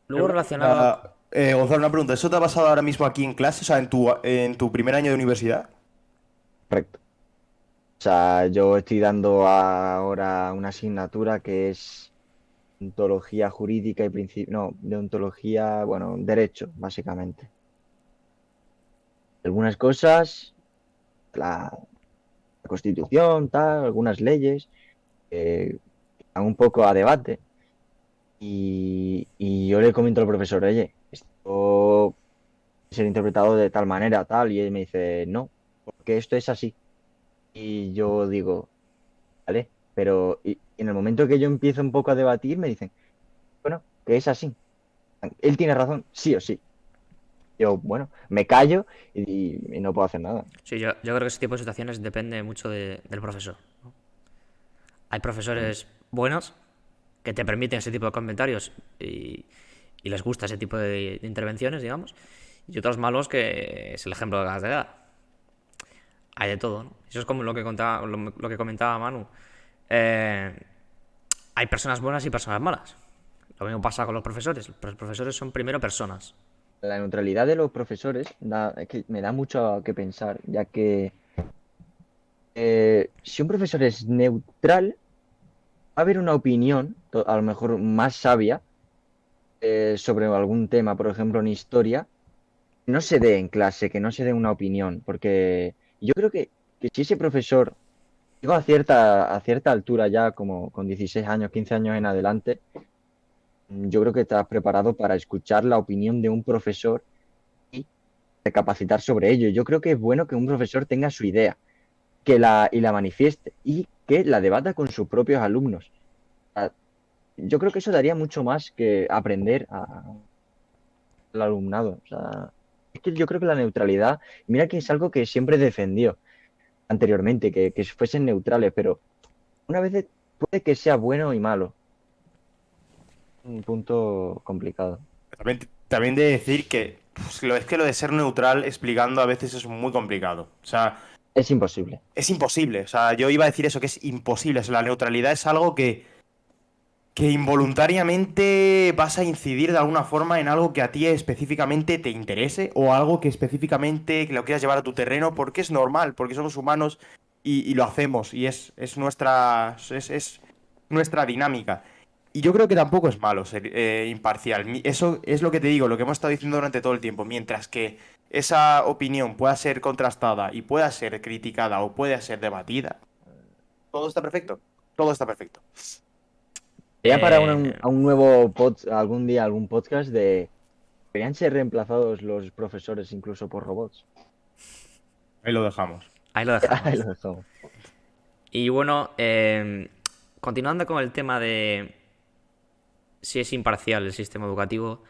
luego relacionado... Gonzalo, una pregunta. ¿Eso te ha pasado ahora mismo aquí en clase, o sea, en tu primer año de universidad? Correcto. O sea, yo estoy dando ahora una asignatura que es ontología jurídica y principio, no, de ontología, bueno, derecho, básicamente. Algunas cosas, la Constitución, tal, algunas leyes, están un poco a debate. Y yo le comento al profesor, oye, esto puede ser interpretado de tal manera, tal, y él me dice, no, porque esto es así. Y yo digo, vale, pero y en el momento que yo empiezo un poco a debatir, me dicen, bueno, que es así. Él tiene razón, sí o sí. Yo, bueno, me callo y no puedo hacer nada. Sí, yo creo que ese tipo de situaciones depende mucho del profesor, ¿no? Hay profesores buenos que te permiten ese tipo de comentarios y les gusta ese tipo de intervenciones, digamos, y otros malos que es el ejemplo que acabas de dar. Hay de todo, ¿no? Eso es como lo que comentaba Manu. Eh, hay personas buenas y personas malas. Lo mismo pasa con los profesores. Los profesores son primero personas. La neutralidad de los profesores es que me da mucho que pensar, ya que si un profesor es neutral, va a haber una opinión, a lo mejor más sabia, sobre algún tema, por ejemplo, en historia, que no se dé en clase, que no se dé una opinión, porque yo creo que si ese profesor, digo a cierta altura ya, como con 16 años, 15 años en adelante, yo creo que estás preparado para escuchar la opinión de un profesor y de capacitar sobre ello. Yo creo que es bueno que un profesor tenga su idea y la manifieste y que la debata con sus propios alumnos. Yo creo que eso daría mucho más que aprender al alumnado. O sea, es que yo creo que la neutralidad, mira que es algo que siempre defendió anteriormente, que fuesen neutrales, pero una vez puede que sea bueno y malo. Un punto complicado. También de decir que es que lo de ser neutral explicando a veces es muy complicado. O sea, Es imposible. es imposible. O sea, yo iba a decir eso, que es imposible. O sea, la neutralidad es algo que involuntariamente vas a incidir de alguna forma en algo que a ti específicamente te interese o algo que específicamente que lo quieras llevar a tu terreno porque es normal, porque somos humanos y lo hacemos y es es nuestra dinámica. Y yo creo que tampoco es malo ser imparcial. Eso es lo que te digo, lo que hemos estado diciendo durante todo el tiempo. Mientras que esa opinión pueda ser contrastada y pueda ser criticada o pueda ser debatida, todo está perfecto. Todo está perfecto. Ya para Eh, a un nuevo algún día algún podcast de ¿deberían ser reemplazados los profesores incluso por robots? Ahí lo dejamos. ahí lo Ahí dejamos. lo dejamos. Y bueno, continuando con el tema de si es imparcial el sistema educativo,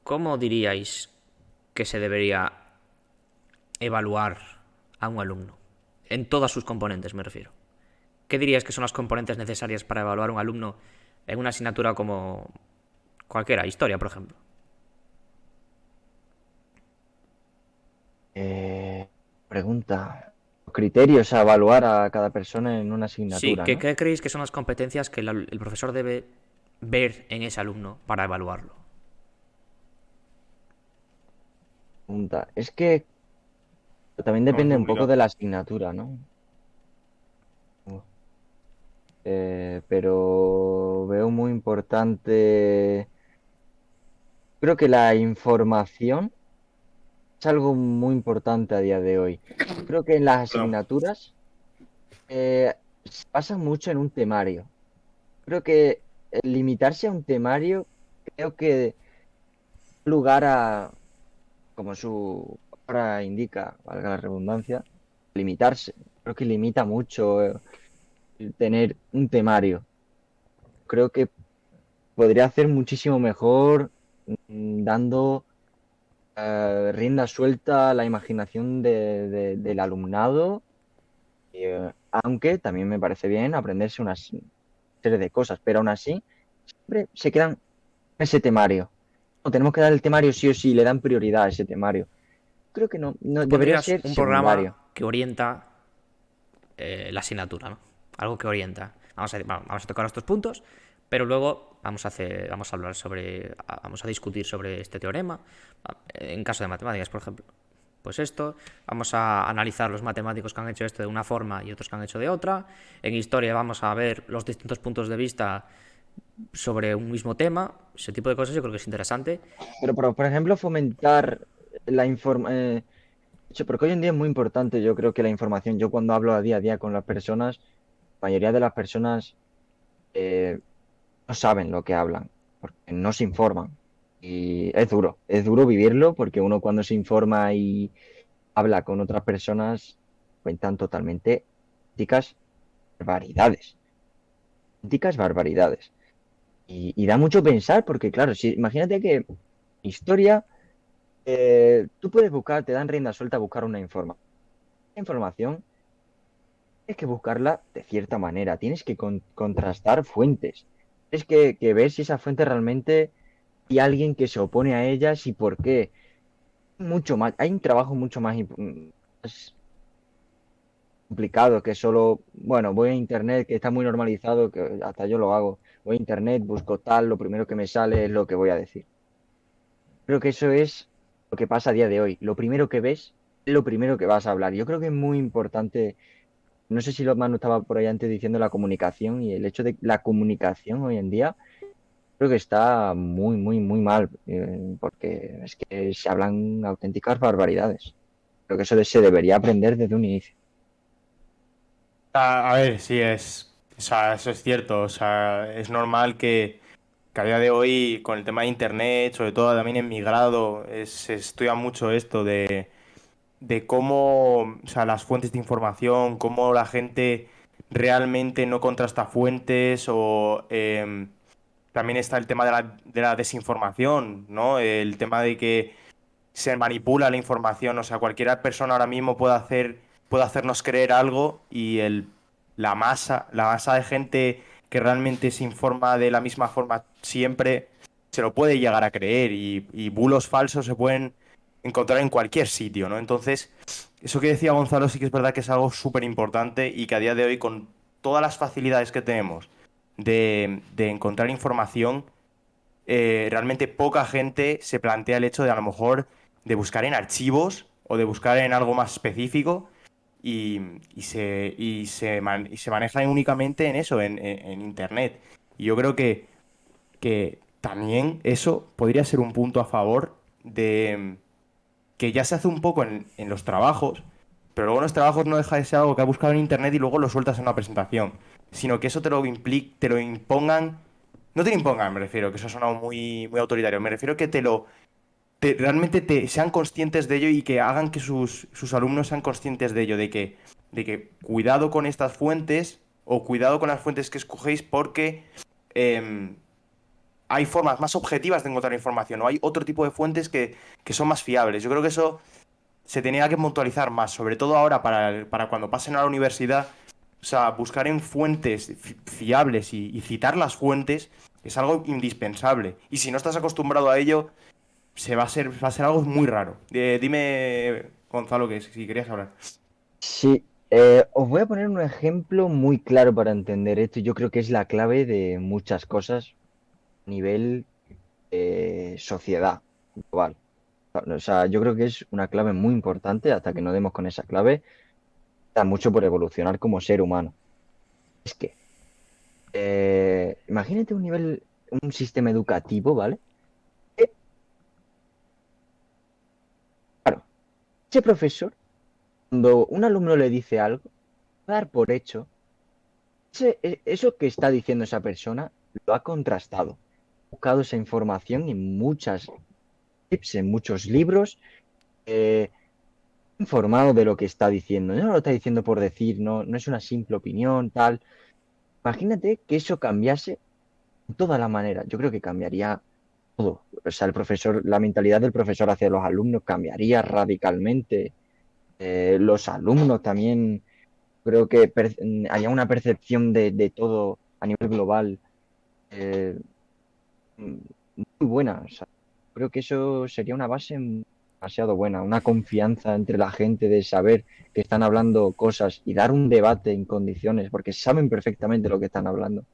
¿cómo diríais que se debería evaluar a un alumno? En todas sus componentes, me refiero. ¿Qué dirías que son las componentes necesarias para evaluar a un alumno en una asignatura como cualquiera, historia, por ejemplo? Eh, Pregunta. Criterios a evaluar a cada persona en una Sí, asignatura, ¿qué, ¿no? qué creéis que son las competencias que el profesor debe ver en ese alumno para evaluarlo? Pregunta. Es que también No, es depende muy un poco de complicado. la asignatura, ¿no? Pero veo muy importante. Creo que la información es algo muy importante a día de hoy. Creo que en las Perdón. asignaturas se basa mucho en un temario. Creo que limitarse a un temario, creo que da lugar a, como su palabra indica, valga la redundancia, limitarse. Creo que limita mucho el tener un temario. Creo que podría hacer muchísimo mejor dando rienda suelta a la imaginación del alumnado, aunque también me parece bien aprenderse una serie de cosas, pero aún así siempre se quedan en ese temario. O tenemos que dar el temario sí o sí, le dan prioridad a ese temario. Creo que no, no Tú debería pondrías ser un programa secundario. que orienta la asignatura, ¿no? Algo que orienta. Vamos a tocar estos puntos, pero luego vamos a hablar vamos a discutir sobre este teorema. En caso de matemáticas, por ejemplo, pues esto. Vamos a analizar los matemáticos que han hecho esto de una forma y otros que han hecho de otra. En historia vamos a ver los distintos puntos de vista sobre un mismo tema. Ese tipo de cosas yo creo que es interesante. Pero, por ejemplo, fomentar la información. Porque hoy en día es muy importante, yo creo que la información, yo cuando hablo a día con las personas, la mayoría de las personas eh, no saben lo que hablan, porque no se informan. Y es duro vivirlo porque uno cuando se informa y habla con otras personas, cuentan totalmente auténticas barbaridades, auténticas barbaridades. Y da mucho pensar porque, claro, si, imagínate que historia, tú puedes buscar, te dan rienda suelta a buscar una información. Tienes que buscarla de cierta manera, tienes que contrastar fuentes, tienes que ver si esa fuente realmente hay alguien que se opone a ellas y por qué. Mucho más, hay un trabajo mucho más complicado que solo, bueno, voy a internet, que está muy normalizado, que hasta yo lo hago. Voy a internet, busco tal, lo primero que me sale es lo que voy a decir. Creo que eso es lo que pasa a día de hoy. Lo primero que ves es lo primero que vas a hablar. Yo creo que es muy importante. No sé si lo Manu estaba por ahí antes diciendo la comunicación y el hecho de la comunicación hoy en día creo que está muy mal, porque es que se hablan auténticas barbaridades. Creo que eso se debería aprender desde un inicio. A ver, sí, o sea, eso es cierto. O sea, es normal que a día de hoy, con el tema de internet, sobre todo también en mi grado, se estudia mucho esto de cómo, o sea, las fuentes de información, cómo la gente realmente no contrasta fuentes o también está el tema de la desinformación, ¿no? El tema de que se manipula la información, o sea, cualquier persona ahora mismo puede hacernos creer algo y la masa de gente que realmente se informa de la misma forma siempre se lo puede llegar a creer y bulos falsos se pueden encontrar en cualquier sitio, ¿no? Entonces, eso que decía Gonzalo sí que es verdad que es algo súper importante y que a día de hoy con todas las facilidades que tenemos de encontrar información, realmente poca gente se plantea el hecho de a lo mejor de buscar en archivos o de buscar en algo más específico y se maneja únicamente en eso, en Internet. Y yo creo que también eso podría ser un punto a favor de que ya se hace un poco en los trabajos, pero luego en los trabajos no deja de ser algo que has buscado en Internet y luego lo sueltas en una presentación, sino que eso te lo impongan, no te lo impongan, me refiero, que eso ha sonado muy autoritario, me refiero que realmente sean conscientes de ello y que hagan que sus alumnos sean conscientes de ello, de que cuidado con estas fuentes o cuidado con las fuentes que escogéis porque em, hay formas más objetivas de encontrar información o hay otro tipo de fuentes que son más fiables. Yo creo que eso se tenía que puntualizar más, sobre todo ahora para cuando pasen a la universidad. O sea, buscar en fuentes fiables y citar las fuentes es algo indispensable. Y si no estás acostumbrado a ello, va a ser algo muy raro. Dime, Gonzalo, que si querías hablar. Sí, os voy a poner un ejemplo muy claro para entender esto. Yo creo que es la clave de muchas cosas a nivel sociedad global. O sea, yo creo que es una clave muy importante. Hasta que no demos con esa clave, da mucho por evolucionar como ser humano. Es que, imagínate un sistema educativo, ¿vale? ese profesor, cuando un alumno le dice algo, va a dar por hecho, eso que está diciendo esa persona lo ha contrastado, ha buscado esa información en muchas tips, en muchos libros, eh, informado de lo que está diciendo. No lo está diciendo por decir, no, no es una simple opinión, tal. Imagínate que eso cambiase de toda la manera. Yo creo que cambiaría todo. O sea, el profesor, la mentalidad del profesor hacia los alumnos cambiaría radicalmente. Los alumnos también creo que haría una percepción de todo a nivel global eh, muy buena. O sea, creo que eso sería una base demasiado buena, una confianza entre la gente de saber que están hablando cosas y dar un debate en condiciones, porque saben perfectamente lo que están hablando.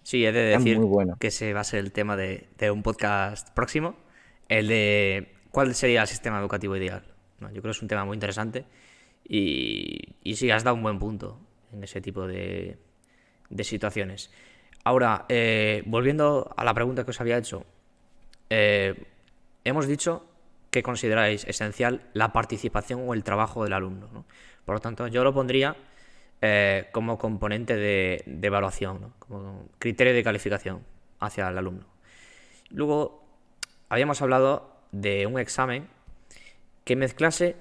Sí, he de Es muy decir bueno. que ese va a ser el tema de un podcast próximo, el de cuál sería el sistema educativo ideal. ¿No? Yo creo que es un tema muy interesante y sí, has dado un buen punto en ese tipo de situaciones. Ahora, volviendo a la pregunta que os había hecho, eh, hemos dicho que consideráis esencial la participación o el trabajo del alumno, ¿no? Por lo tanto, yo lo pondría como componente de evaluación, ¿no? Como criterio de calificación hacia el alumno. Luego, habíamos hablado de un examen que mezclase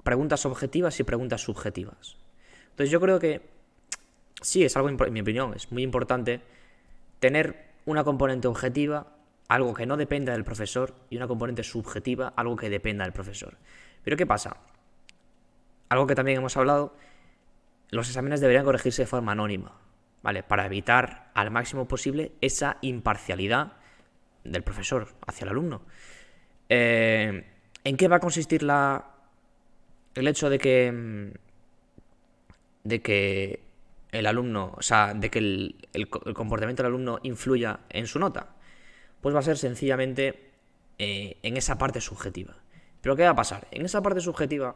preguntas objetivas y preguntas subjetivas. Entonces, yo creo que sí, es algo, en mi opinión, es muy importante tener una componente objetiva, algo que no dependa del profesor, y una componente subjetiva, algo que dependa del profesor. Pero ¿qué pasa? Algo que también hemos hablado, los exámenes deberían corregirse de forma anónima, ¿vale? Para evitar al máximo posible esa imparcialidad del profesor hacia el alumno. ¿En qué va a consistir el hecho de que el alumno, o sea, de que el comportamiento del alumno influya en su nota? Pues va a ser sencillamente en esa parte subjetiva. Pero ¿qué va a pasar? En esa parte subjetiva,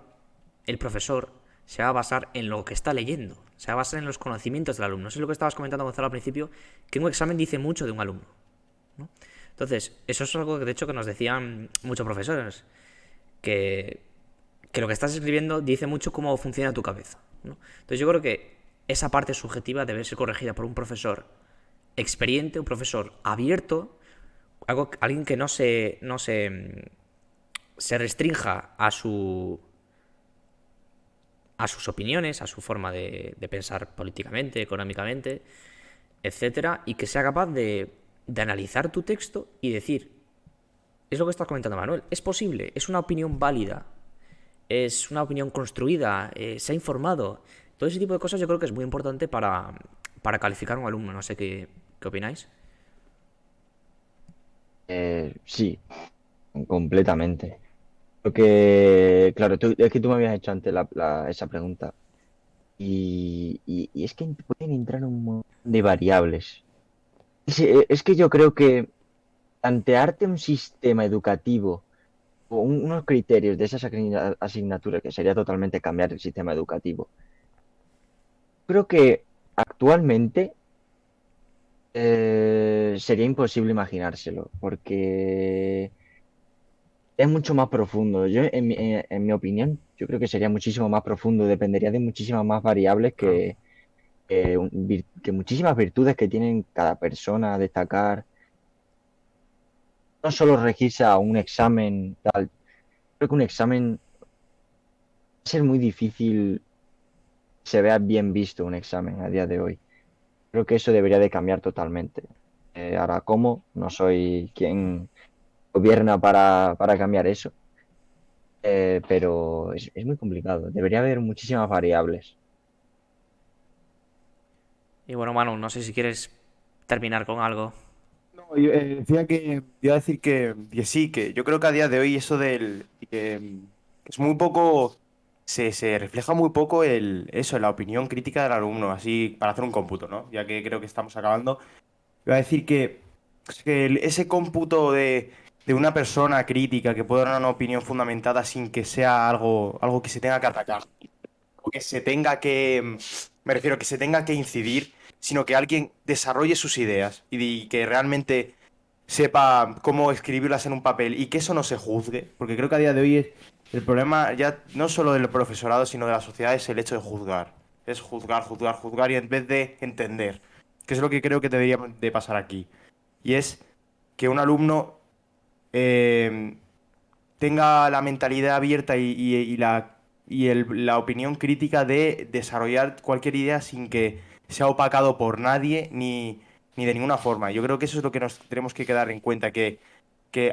el profesor se va a basar en lo que está leyendo, se va a basar en los conocimientos del alumno. Eso es lo que estabas comentando, Gonzalo, al principio, que un examen dice mucho de un alumno, ¿no? Entonces, eso es algo que de hecho que nos decían muchos profesores, que, que lo que estás escribiendo dice mucho cómo funciona tu cabeza, ¿no? Entonces yo creo que esa parte subjetiva debe ser corregida por un profesor experiente, un profesor abierto, alguien que no se restrinja a sus opiniones, a su forma de pensar políticamente, económicamente, etcétera, y que sea capaz de analizar tu texto y decir, es lo que estás comentando, Manuel, es posible, es una opinión válida, es una opinión construida, se ha informado. Todo ese tipo de cosas yo creo que es muy importante para calificar a un alumno. No sé qué opináis. Sí, completamente. Porque, claro, es que tú me habías hecho antes esa pregunta. Y es que pueden entrar un montón de variables. Es que yo creo que plantearte un sistema educativo o unos criterios de esas asignaturas, que sería totalmente cambiar el sistema educativo, creo que actualmente sería imposible imaginárselo, porque es mucho más profundo. En mi opinión, yo creo que sería muchísimo más profundo, dependería de muchísimas más variables Claro. que muchísimas virtudes que tienen cada persona a destacar. No solo regirse a un examen, tal. Creo que un examen va a ser muy difícil que se vea bien visto un examen a día de hoy. Creo que eso debería de cambiar totalmente. Ahora, ¿cómo? No soy quien gobierna para cambiar eso, pero es muy complicado. Debería haber muchísimas variables. Y bueno, Manu, no sé si quieres terminar con algo. No, yo decía que, iba a decir que sí, que yo creo que a día de hoy eso que es muy poco, se refleja muy poco eso, la opinión crítica del alumno, así para hacer un cómputo, ¿no? Ya que creo que estamos acabando. Iba a decir que ese cómputo de una persona crítica que puede dar una opinión fundamentada sin que sea algo que se tenga que atacar, o que se tenga me refiero, que se tenga que incidir, sino que alguien desarrolle sus ideas y que realmente sepa cómo escribirlas en un papel y que eso no se juzgue, porque creo que a día de hoy el problema ya no solo del profesorado, sino de la sociedad es el hecho de juzgar. Es juzgar, juzgar, juzgar y en vez de entender, que es lo que creo que debería de pasar aquí. Y es que un alumno eh, tenga la mentalidad abierta la opinión crítica de desarrollar cualquier idea sin que sea opacado por nadie ni de ninguna forma. Yo creo que eso es lo que nos tenemos que quedar en cuenta, que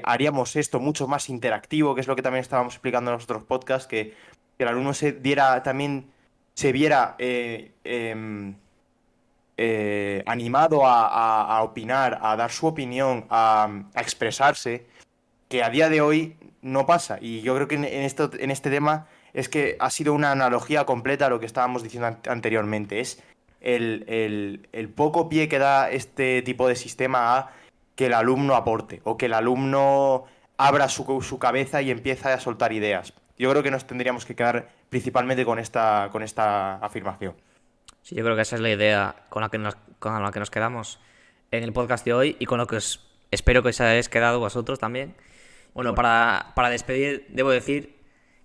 haríamos esto mucho más interactivo, que es lo que también estábamos explicando en los otros podcasts, que el alumno se viera animado a opinar, a dar su opinión, a expresarse, que a día de hoy no pasa. Y yo creo que en este tema es que ha sido una analogía completa a lo que estábamos diciendo anteriormente. Es el poco pie que da este tipo de sistema a que el alumno aporte o que el alumno abra su cabeza y empiece a soltar ideas. Yo creo que nos tendríamos que quedar principalmente con esta afirmación. Sí, yo creo que esa es la idea con la que nos quedamos en el podcast de hoy y con lo que espero que os hayáis quedado vosotros también. Bueno, para despedir, debo decir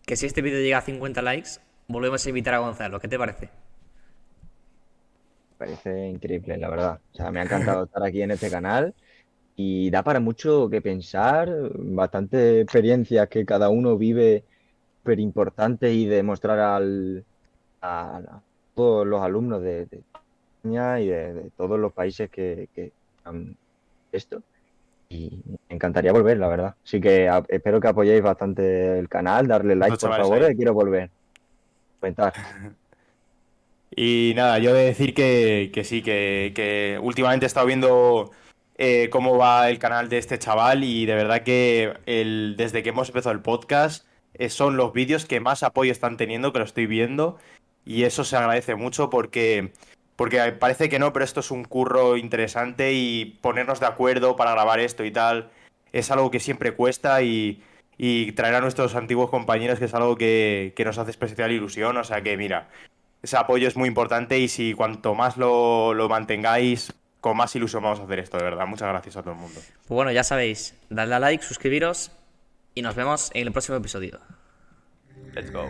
que si este vídeo llega a 50 likes, volvemos a invitar a Gonzalo. ¿Qué te parece? Parece increíble, la verdad. O sea, me ha encantado estar aquí en este canal y da para mucho que pensar, bastante experiencias que cada uno vive súper importantes y demostrar a todos los alumnos de España y de todos los países que han esto. Y me encantaría volver, la verdad. Así que espero que apoyéis bastante el canal, darle like, Los por chavales favor, ahí. y quiero volver. Comentar. Y nada, yo he de decir que sí, que últimamente he estado viendo cómo va el canal de este chaval y de verdad que desde que hemos empezado el podcast son los vídeos que más apoyo están teniendo, que lo estoy viendo y eso se agradece mucho porque parece que no, pero esto es un curro interesante y ponernos de acuerdo para grabar esto y tal es algo que siempre cuesta y traer a nuestros antiguos compañeros que es algo que nos hace especial ilusión, o sea que mira. Ese apoyo es muy importante y si cuanto más lo mantengáis, con más ilusión vamos a hacer esto, de verdad. Muchas gracias a todo el mundo. Pues bueno, ya sabéis, dadle a like, suscribiros y nos vemos en el próximo episodio. Let's go.